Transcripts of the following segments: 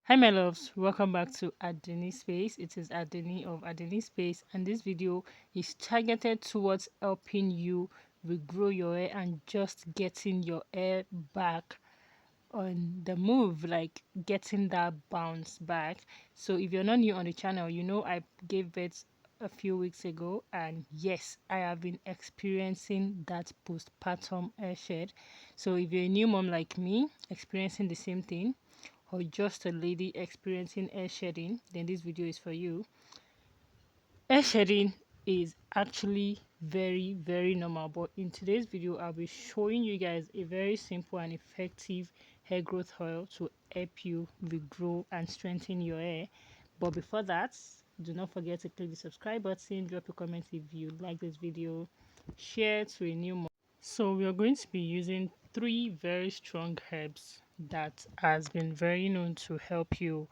Hi my loves, welcome back to ADUNNI'S Space. It is Adunni of ADUNNI'S Space, and this video is targeted towards helping you regrow your hair and just getting your hair back on the move, like getting that bounce back. So if you're not new on the channel, you know I gave birth a few weeks ago, and yes, I have been experiencing that postpartum hair shed. So if you're a new mom like me experiencing the same thing, or just a lady experiencing hair shedding, then this video is for you. Hair shedding is actually very normal, but in today's video I'll be showing you guys a very simple and effective hair growth oil to help you regrow and strengthen your hair. But before that, do not forget to click the subscribe button, drop a comment if you like this video, share to a new mom. So we are going to be using three very strong herbs that has been very known to help you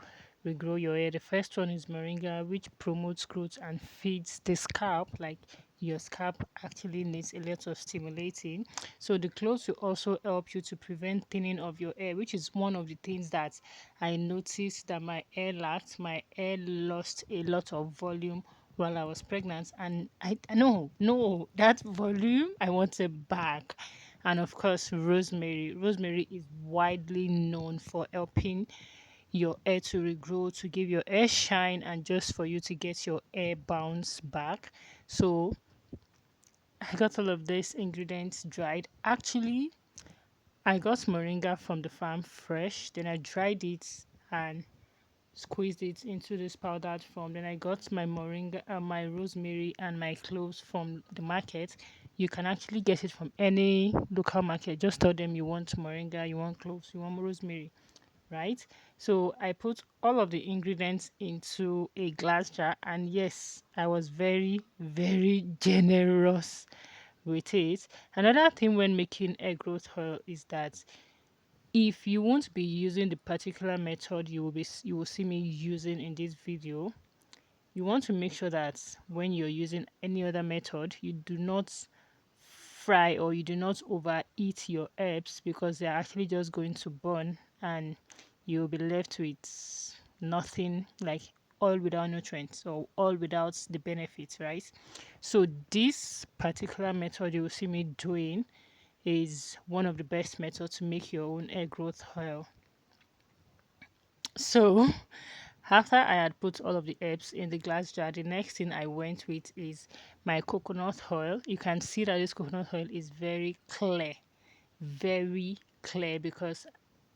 regrow your hair. The first one is Moringa, which promotes growth and feeds the scalp. Like your scalp actually needs a lot of stimulating. So the cloves will also help you to prevent thinning of your hair, which is one of the things that I noticed that my hair lacked. My hair lost a lot of volume while I was pregnant, and I know no that volume I want it back. And of course, rosemary is widely known for helping your hair to regrow, to give your hair shine, and just for you to get your hair bounce back. So I got all of these ingredients dried. Actually, I got moringa from the farm fresh, then I dried it and squeezed it into this powdered form. Then I got my moringa, my rosemary, and my cloves from the market. You can actually get it from any local market. Just tell them you want moringa, you want cloves, you want rosemary, right? So I put all of the ingredients into a glass jar, and yes, I was very generous with it. Another thing when making egg growth oil is that if you won't be using the particular method you will see me using in this video, you want to make sure that when you're using any other method, you do not fry or you do not overeat your herbs, because they're actually just going to burn and you'll be left with nothing, like all without nutrients or all without the benefits, right? So this particular method you will see me doing is one of the best methods to make your own hair growth oil. So after I had put all of the herbs in the glass jar, the next thing I went with is my coconut oil. You can see that this coconut oil is very clear because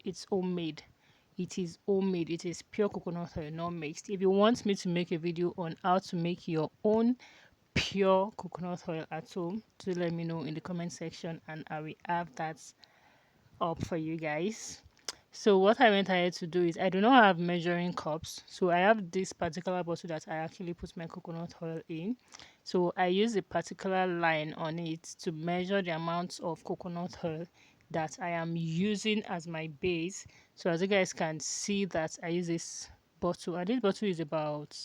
it's homemade. It is homemade. It is pure coconut oil, not mixed. If you want me to make a video on how to make your own pure coconut oil at home, do let me know in the comment section and I will have that up for you guys. So what I went ahead to do is, I do not have measuring cups, so I have this particular bottle that I actually put my coconut oil in. So I use a particular line on it to measure the amount of coconut oil that I am using as my base. So as you guys can see that I use this bottle, and this bottle is about,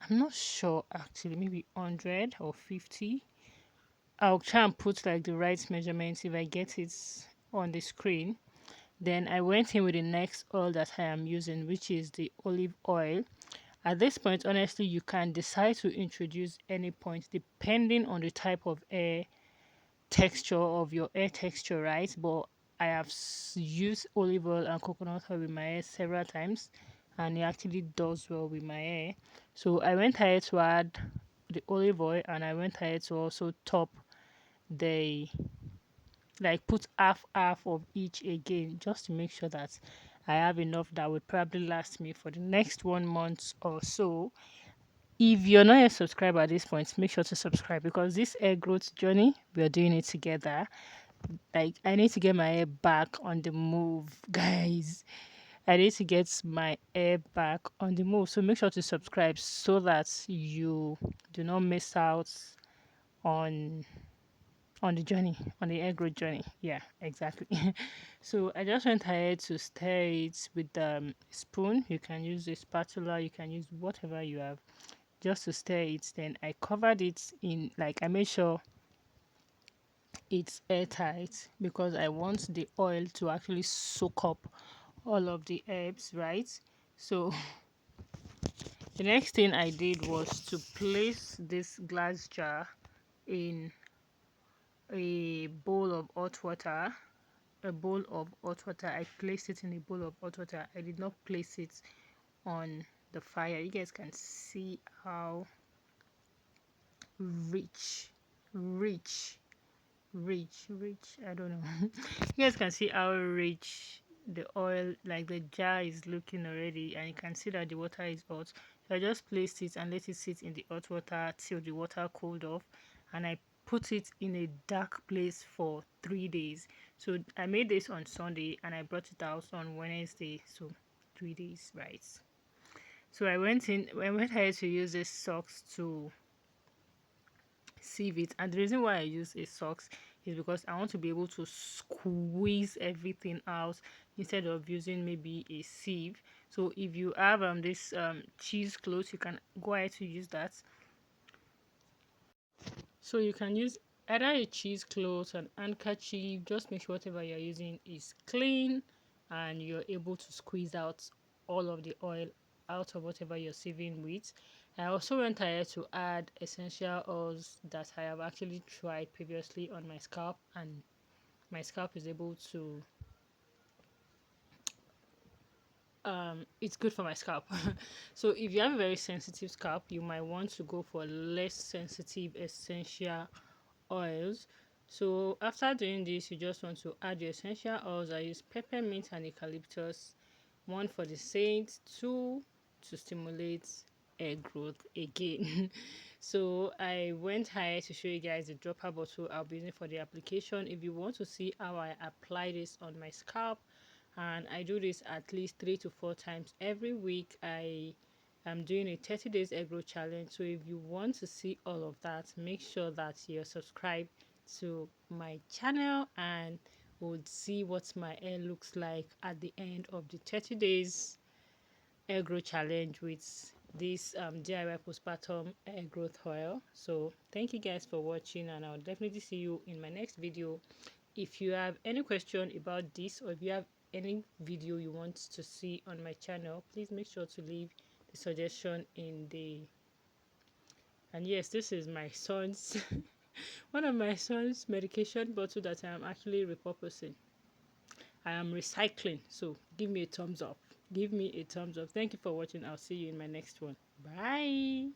I'm not sure actually, maybe 100 or 50. I'll try and put like the right measurements if I get it on the screen. Then I went in with the next oil that I am using, which is the olive oil. At this point, honestly, you can decide to introduce any point depending on the type of hair texture of your hair texture, right? But I have used olive oil and coconut oil with my hair several times, and it actually does well with my hair. So I went ahead to add the olive oil, and I went ahead to also top the, like, put half of each again, just to make sure that I have enough that would probably last me for the next 1 month or so. If you're not a subscriber at this point, make sure to subscribe, because this hair growth journey, we're doing it together. Like, I need to get my hair back on the move, guys. I need to get my hair back on the move. So make sure to subscribe so that you do not miss out on the journey, on the egg road journey. Yeah, exactly. So I just went ahead to stir it with the spoon. You can use a spatula, you can use whatever you have, just to stir it. Then I covered it in, like, I made sure it's airtight because I want the oil to actually soak up all of the herbs, right? So the next thing I did was to place this glass jar in a bowl of hot water. I placed it in a bowl of hot water. I did not place it on the fire. You guys can see how rich rich rich, I don't know. You guys can see how rich the oil, like the jar, is looking already, and you can see that the water is hot. So I just placed it and let it sit in the hot water till the water cooled off, and I put it in a dark place for 3 days. So I made this on Sunday and I brought it out on Wednesday, so 3 days, right? So I went ahead to use this socks to sieve it, and the reason why I use a socks is because I want to be able to squeeze everything out instead of using maybe a sieve. So if you have this cheese cloth, you can go ahead to use that. So you can use either a cheesecloth, an handkerchief. Just make sure whatever you're using is clean and you're able to squeeze out all of the oil out of whatever you're sieving with. I also went ahead to add essential oils that I have actually tried previously on my scalp, and my scalp is able to it's good for my scalp. So if you have a very sensitive scalp, you might want to go for less sensitive essential oils. So after doing this, you just want to add your essential oils. I use peppermint and eucalyptus, one for the scent, two to stimulate hair growth again. So I went high to show you guys the dropper bottle I'll be using for the application. If you want to see how I apply this on my scalp, and I do this at least 3 to 4 times every week, I am doing a 30 days hair growth challenge. So if you want to see all of that, make sure that you're subscribed to my channel and would see what my hair looks like at the end of the 30 days hair growth challenge with this DIY postpartum hair growth oil. So thank you guys for watching, and I'll definitely see you in my next video. If you have any question about this, or if you have any video you want to see on my channel, please make sure to leave the suggestion in the. And yes, this is my son's one of my son's medication bottle that I am actually repurposing. I am recycling. So give me a thumbs up. Give me a thumbs up. Thank you for watching. I'll see you in my next one. Bye.